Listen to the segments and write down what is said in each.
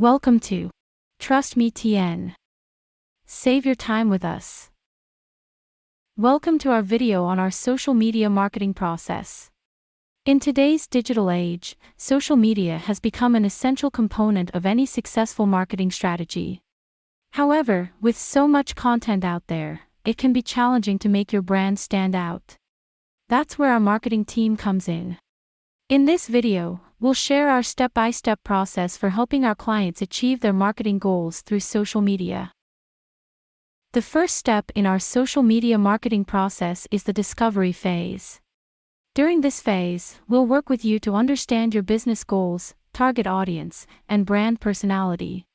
Welcome to Trust Me TN. Save your time with us. Welcome to our video on our social media marketing process. In today's digital age, social media has become an essential component of any successful marketing strategy. However, with so much content out there, it can be challenging to make your brand stand out. That's where our marketing team comes in. In this video, we'll share our step-by-step process for helping our clients achieve their marketing goals through social media. The first step in our social media marketing process is the discovery phase. During this phase, we'll work with you to understand your business goals, target audience, and brand personality.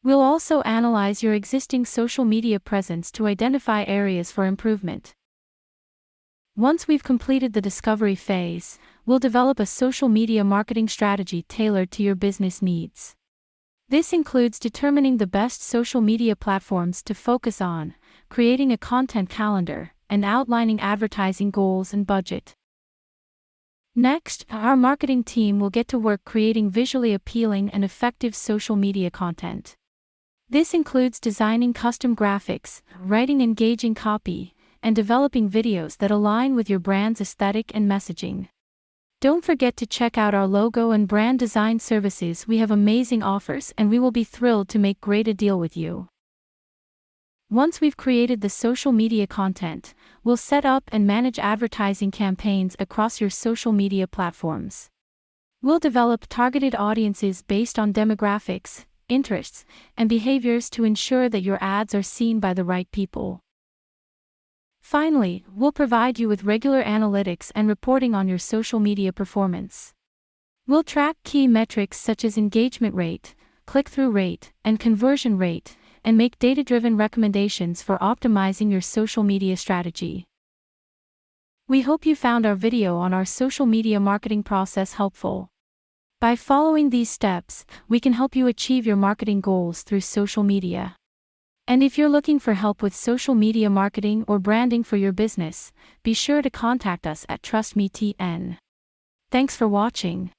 We'll also analyze your existing social media presence to identify areas for improvement. Once we've completed the discovery phase, we'll develop a social media marketing strategy tailored to your business needs. This includes determining the best social media platforms to focus on, creating a content calendar, and outlining advertising goals and budget. Next, our marketing team will get to work creating visually appealing and effective social media content. This includes designing custom graphics, writing engaging copy, and developing videos that align with your brand's aesthetic and messaging. Don't forget to check out our logo and brand design services. We have amazing offers and we will be thrilled to make great a deal with you. Once we've created the social media content, we'll set up and manage advertising campaigns across your social media platforms. We'll develop targeted audiences based on demographics, interests, and behaviors to ensure that your ads are seen by the right people. Finally, we'll provide you with regular analytics and reporting on your social media performance. We'll track key metrics such as engagement rate, click-through rate, and conversion rate, and make data-driven recommendations for optimizing your social media strategy. We hope you found our video on our social media marketing process helpful. By following these steps, we can help you achieve your marketing goals through social media. And if you're looking for help with social media marketing or branding for your business, be sure to contact us at Trust Me TN. Thanks for watching.